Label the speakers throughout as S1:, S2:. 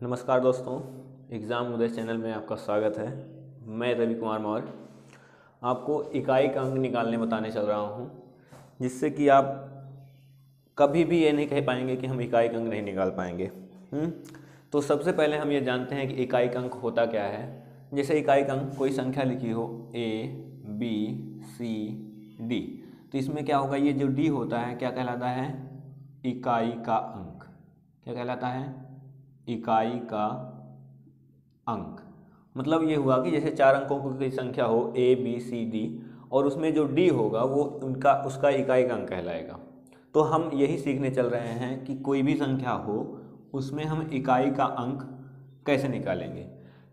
S1: नमस्कार दोस्तों, एग्ज़ाम उदय चैनल में आपका स्वागत है। मैं रवि कुमार मौर्य आपको इकाई का अंक निकालने बताने चल रहा हूं, जिससे कि आप कभी भी ये नहीं कह पाएंगे कि हम इकाई का अंक नहीं निकाल पाएंगे। तो सबसे पहले हम ये जानते हैं कि इकाई का अंक होता क्या है। जैसे इकाई का अंक कोई संख्या लिखी हो A, B, C, D, तो इसमें क्या होगा, ये जो D होता है क्या कहलाता है? इकाई का अंक। क्या कहलाता है? इकाई का अंक। मतलब ये हुआ कि जैसे 4 अंकों की संख्या हो A, B, C, D और उसमें जो D होगा वो उसका इकाई का अंक कहलाएगा। तो हम यही सीखने चल रहे हैं कि कोई भी संख्या हो उसमें हम इकाई का अंक कैसे निकालेंगे,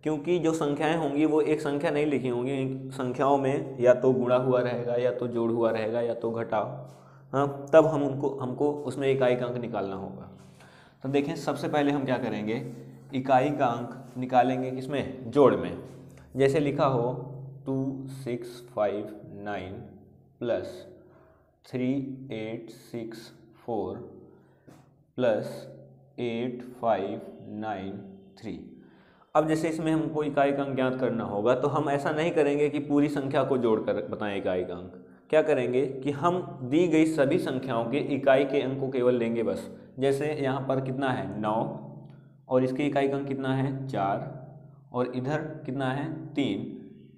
S1: क्योंकि जो संख्याएं होंगी वो एक संख्या नहीं लिखी होंगी। संख्याओं में या तो गुणा हुआ रहेगा, या तो जोड़ हुआ रहेगा, या तो घटाव। हाँ, तब हमको उसमें इकाई का अंक निकालना होगा। तो देखें, सबसे पहले हम क्या करेंगे, इकाई का अंक निकालेंगे किसमें? जोड़ में। जैसे लिखा हो 2659 प्लस 3864 प्लस 8593। अब जैसे इसमें हमको इकाई का अंक ज्ञात करना होगा, तो हम ऐसा नहीं करेंगे कि पूरी संख्या को जोड़कर बताएं इकाई का अंक। क्या करेंगे कि हम दी गई सभी संख्याओं के इकाई के अंक को केवल लेंगे बस। जैसे यहाँ पर कितना है 9 और इसकी इकाई का अंक कितना है 4 और इधर कितना है 3।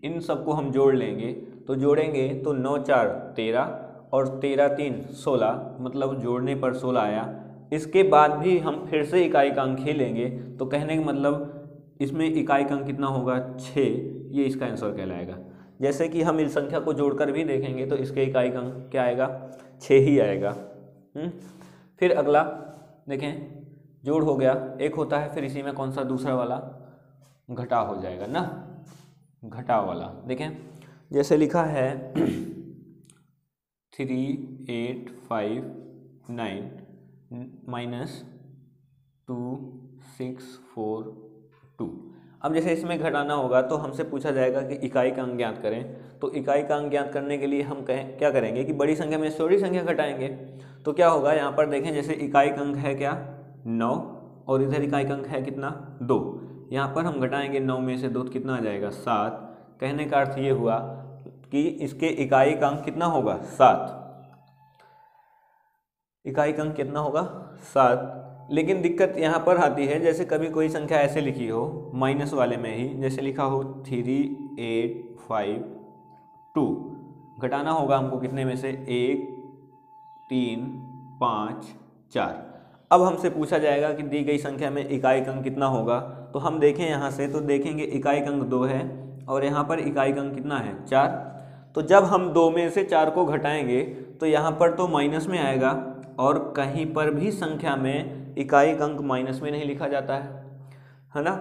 S1: इन सबको हम जोड़ लेंगे, तो जोड़ेंगे तो 9 4 13 और 13 3 16, मतलब जोड़ने पर 16 आया। इसके बाद भी हम फिर से इकाई का अंक ही लेंगे, तो कहने का मतलब इसमें इकाई का अंक कितना होगा 6। ये इसका आंसर कहलाएगा। जैसे कि हम इस संख्या को जोड़कर भी देखेंगे तो इसके इकाई का अंक क्या आएगा? 6 ही आएगा। फिर अगला देखें, जोड़ हो गया, एक होता है, फिर इसी में कौन सा दूसरा वाला घटाव हो जाएगा ना, घटाव वाला। देखें जैसे लिखा है 3859 माइनस 2642। अब जैसे इसमें घटाना होगा तो हमसे पूछा जाएगा कि इकाई का अंक ज्ञात करें। तो इकाई का अंक ज्ञात करने के लिए हम क्या करेंगे कि बड़ी संख्या में छोटी संख्या घटाएंगे। तो क्या होगा, यहाँ पर देखें, जैसे इकाई का अंक है क्या 9 और इधर इकाई का अंक है कितना 2। यहाँ पर हम घटाएंगे 9 में से 2 कितना आ जाएगा 7। कहने का अर्थ ये हुआ कि इसके इकाई का अंक कितना होगा 7। इकाई का अंक कितना होगा 7। लेकिन दिक्कत यहाँ पर आती है, जैसे कभी कोई संख्या ऐसे लिखी हो माइनस वाले में ही, जैसे लिखा हो 3852। घटाना होगा हमको कितने में से 1 3 5 4। अब हमसे पूछा जाएगा कि दी गई संख्या में इकाई का अंक कितना होगा। तो हम देखें यहाँ से, तो देखेंगे इकाई का अंक 2 है और यहाँ पर इकाई का अंक कितना है 4। तो जब हम 2 में से 4 को घटाएंगे तो यहाँ पर तो माइनस में आएगा, और कहीं पर भी संख्या में इकाई का अंक माइनस में नहीं लिखा जाता है ना।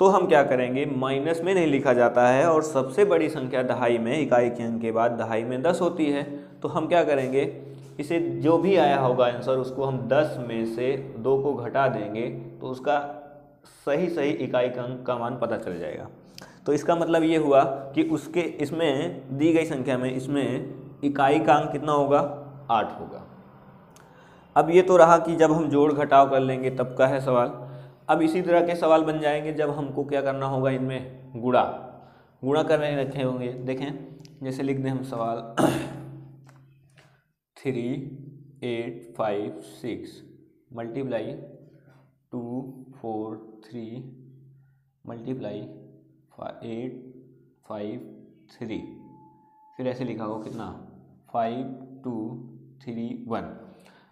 S1: तो हम क्या करेंगे, माइनस में नहीं लिखा जाता है, और सबसे बड़ी संख्या दहाई में, इकाई के अंक के बाद दहाई में 10 होती है। तो हम क्या करेंगे, इसे जो भी आया होगा आंसर उसको हम 10 में से 2 को घटा देंगे, तो उसका सही सही इकाई का अंक का मान पता चल जाएगा। तो इसका मतलब ये हुआ कि उसके इसमें दी गई संख्या में इसमें इकाई का अंक कितना होगा 8 होगा। अब ये तो रहा कि जब हम जोड़ घटाव कर लेंगे तब का है सवाल। अब इसी तरह के सवाल बन जाएंगे जब हमको क्या करना होगा, इनमें गुणा करने रखे होंगे। देखें जैसे लिख दें हम सवाल 3856 मल्टीप्लाई 243 मल्टीप्लाई 853, फिर ऐसे लिखा हो कितना 5231।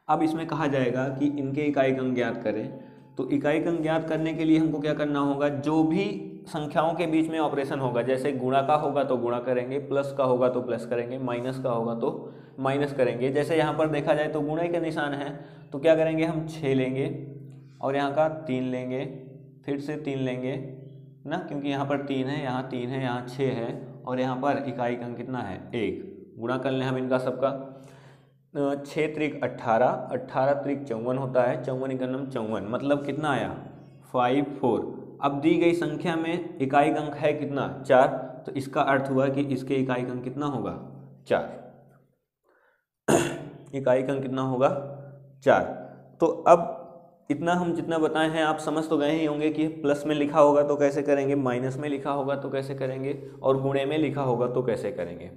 S1: अब इसमें कहा जाएगा कि इनके इकाई का अंक ज्ञात करें। तो इकाई का अंक ज्ञात करने के लिए हमको क्या करना होगा, जो भी संख्याओं के बीच में ऑपरेशन होगा, जैसे गुणा का होगा तो गुणा करेंगे, प्लस का होगा तो प्लस करेंगे, माइनस का होगा तो माइनस करेंगे। जैसे यहाँ पर देखा जाए तो गुणा का निशान है, तो क्या करेंगे हम 6 लेंगे और यहाँ का 3 लेंगे, फिर से 3 लेंगे ना, क्योंकि यहाँ पर 3 है, यहाँ 3 है, यहाँ 6 है, और यहाँ पर इकाई का अंक कितना है 1। गुणा कर लें हम इनका सबका, 6 त्रिक 18, 18 त्रिक 54 होता है, 54 इकन्नम 54, मतलब कितना आया 54। अब दी गई संख्या में इकाई का अंक है कितना 4, तो इसका अर्थ हुआ कि इसके इकाई का अंक कितना होगा 4। इकाई का अंक कितना होगा 4। तो अब इतना हम जितना बताए हैं आप समझ तो गए ही होंगे कि प्लस में लिखा होगा तो कैसे करेंगे, माइनस में लिखा होगा तो कैसे करेंगे, और गुणे में लिखा होगा तो कैसे करेंगे।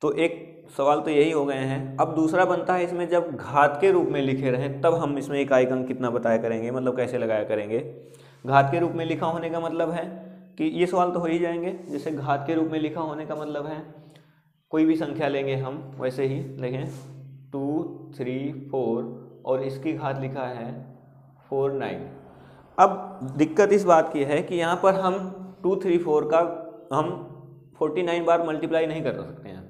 S1: तो एक सवाल तो यही हो गए हैं। अब दूसरा बनता है इसमें जब घात के रूप में लिखे रहें तब हम इसमें इकाई अंक कितना बताया करेंगे, मतलब कैसे लगाया करेंगे। घात के रूप में लिखा होने का मतलब है कि ये सवाल तो हो ही जाएंगे। जैसे घात के रूप में लिखा होने का मतलब है कोई भी संख्या लेंगे हम, वैसे ही देखें 2, 3, 4 और इसकी घात लिखा है 4, 9। अब दिक्कत इस बात की है कि यहाँ पर हम 2, 3, 4 का हम 49 बार मल्टीप्लाई नहीं कर सकते हैं,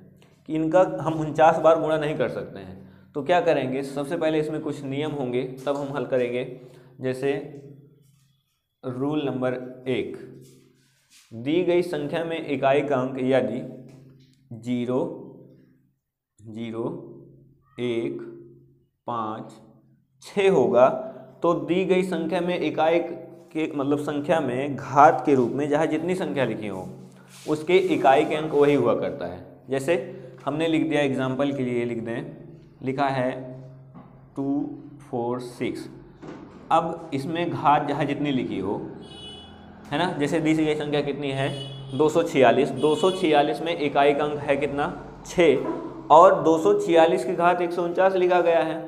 S1: कि इनका हम 49 बार गुणा नहीं कर सकते हैं। तो क्या करेंगे, सबसे पहले इसमें कुछ नियम होंगे तब हम हल करेंगे। जैसे रूल नंबर 1, दी गई संख्या में इकाई का अंक यदि 0, 0, 1, 5, 6 होगा तो दी गई संख्या में इकाई के मतलब संख्या में घात के रूप में जहाँ जितनी संख्या लिखी हो उसके इकाई के अंक वही हुआ करता है। जैसे हमने लिख दिया, एग्जाम्पल के लिए लिख दें, लिखा है 2, 4, 6। अब इसमें घात जहाँ जितनी लिखी हो, है ना, जैसे दी गई संख्या कितनी है 246, 246 में इकाई का अंक है कितना 6, और 246 की घात 149 लिखा गया है।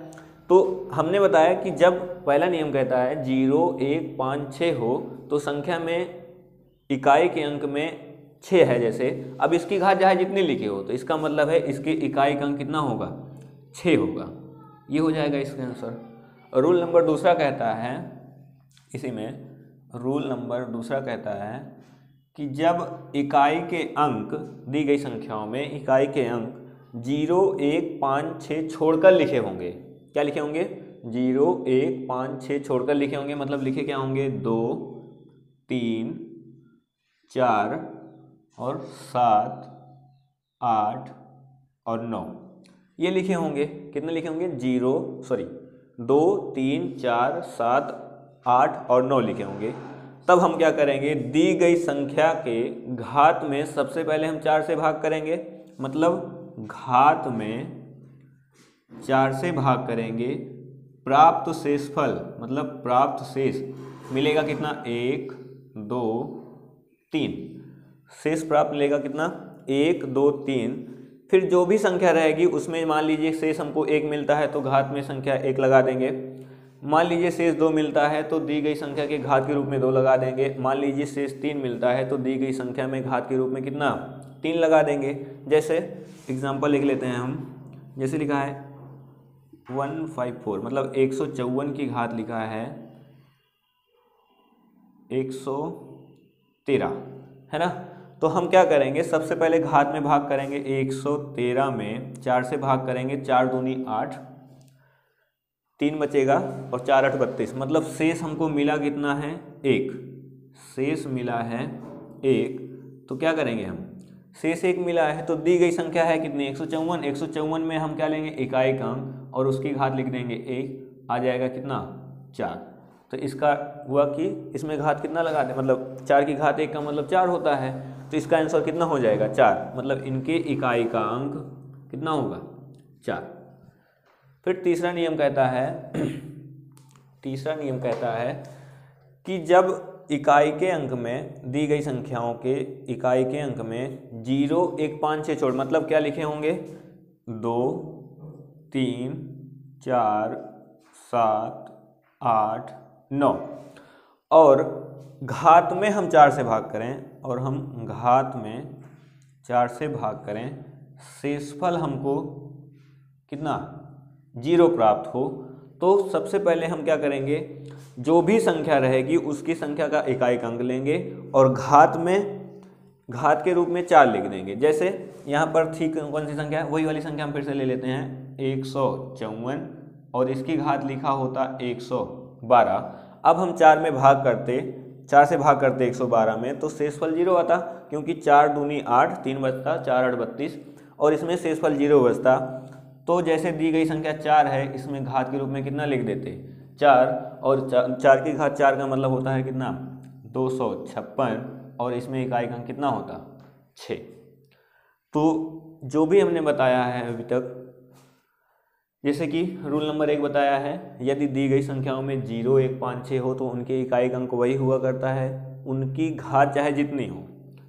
S1: तो हमने बताया कि जब पहला नियम कहता है 0, 1, 5, 6 हो तो संख्या में इकाई के अंक में 6 है। जैसे अब इसकी घात जहाँ जितनी लिखी हो तो इसका मतलब है इसकी इकाई का अंक कितना होगा 6 होगा। ये हो जाएगा इसका आंसर। रूल नंबर दूसरा कहता है, इसी में रूल नंबर दूसरा कहता है कि जब इकाई के अंक दी गई संख्याओं में इकाई के अंक 0, 1, 5, 6 छोड़कर लिखे होंगे। क्या लिखे होंगे 0, 1, 5, 6 छोड़कर लिखे होंगे, मतलब लिखे क्या होंगे 2, 3, 4 और 7, 8 और 9 ये लिखे होंगे। कितने लिखे होंगे 2, 3, 4, 7, 8 और 9 लिखे होंगे। तब हम क्या करेंगे, दी गई संख्या के घात में सबसे पहले हम 4 से भाग करेंगे, मतलब घात में 4 से भाग करेंगे। प्राप्त शेषफल मतलब प्राप्त शेष मिलेगा कितना 1, 2, 3। शेष प्राप्त मिलेगा कितना 1, 2, 3। फिर जो भी संख्या रहेगी उसमें मान लीजिए शेष हमको 1 मिलता है तो घात में संख्या 1 लगा देंगे। मान लीजिए शेष 2 मिलता है तो दी गई संख्या के घात के रूप में 2 लगा देंगे। मान लीजिए शेष 3 मिलता है तो दी गई संख्या में घात के रूप में कितना 3 लगा देंगे। जैसे एग्जाम्पल लिख लेते हैं हम, जैसे लिखा है 154 मतलब 154 की घात लिखा है 113, है ना। तो हम क्या करेंगे, सबसे पहले घात में भाग करेंगे। 113 में 4 से भाग करेंगे, 4 दूनी 8, 3 बचेगा और 4 8 32, मतलब शेष हमको मिला कितना है 1। शेष मिला है 1। तो क्या करेंगे हम, शेष 1 मिला है तो दी गई संख्या है कितनी 154। 154 में हम क्या लेंगे इकाई का अंक और उसकी घात लिख देंगे 1, आ जाएगा कितना 4। तो इसका हुआ कि इसमें घात कितना लगा दें, मतलब 4 की घात 1 का मतलब 4 होता है। तो इसका आंसर कितना हो जाएगा 4, मतलब इनके इकाई का अंक कितना होगा 4। फिर तीसरा नियम कहता है कि जब इकाई के अंक में दी गई संख्याओं के इकाई के अंक में 0, 1, 5, 6 छोड़, मतलब क्या लिखे होंगे 2, 3, 4, 7, 8, 9 और घात में हम 4 से भाग करें और हम घात में 4 से भाग करें, शेषफल हमको कितना 0 प्राप्त हो। तो सबसे पहले हम क्या करेंगे, जो भी संख्या रहेगी उसकी संख्या का इकाई का अंक लेंगे और घात के रूप में 4 लिख देंगे। जैसे यहाँ पर थी कौन सी संख्या है, वही वाली संख्या हम फिर से ले लेते हैं 154 और इसकी घात लिखा होता 112। अब हम 4 से भाग करते 112 में तो शेषफल 0 आता, क्योंकि 4 दूनी 8, 3 बचता, 4 8 32 और इसमें शेषफल 0 बचता। तो जैसे दी गई संख्या 4 है, इसमें घात के रूप में कितना लिख देते 4, और 4 की घात 4 का मतलब होता है कितना 256 और इसमें इकाई का अंक कितना होता 6। तो जो भी हमने बताया है अभी तक, जैसे कि रूल नंबर 1 बताया है, यदि दी गई संख्याओं में 0, 1, 5, 6 हो तो उनके इकाई अंक वही हुआ करता है, उनकी घात चाहे जितनी हो।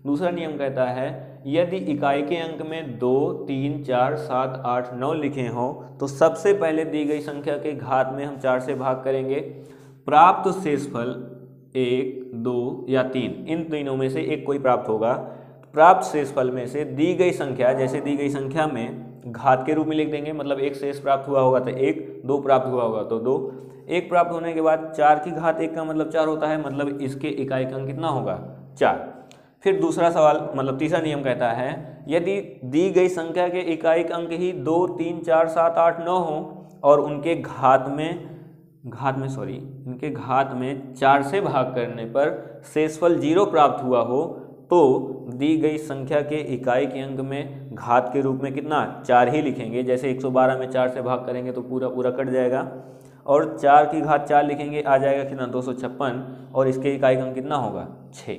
S1: दूसरा नियम कहता है यदि इकाई के अंक में 2, 3, 4, 7, 8, 9 लिखे हों तो सबसे पहले दी गई संख्या के घात में हम 4 से भाग करेंगे। प्राप्त शेषफल 1, 2 या 3, इन तीनों में से एक कोई प्राप्त होगा। प्राप्त शेषफल में से दी गई संख्या, जैसे दी गई संख्या में घात के रूप में लिख देंगे, मतलब एक शेष प्राप्त हुआ होगा तो 1, 2 प्राप्त हुआ होगा तो 2, 1 प्राप्त होने के बाद 4 की घात 1 का मतलब 4 होता है, मतलब इसके इकाई अंक कितना होगा 4। फिर दूसरा सवाल मतलब तीसरा नियम कहता है यदि दी गई संख्या के इकाई अंक ही 2, 3, 4, 7, 8, 9 हो और उनके घात में 4 से भाग करने पर शेषफल 0 प्राप्त हुआ हो तो दी गई संख्या के इकाई के अंक में घात के रूप में कितना 4 ही लिखेंगे। जैसे 112 में 4 से भाग करेंगे तो पूरा पूरा कट जाएगा, और 4 की घात 4 लिखेंगे, आ जाएगा कितना 256, और इसके इकाई अंक कितना होगा 6।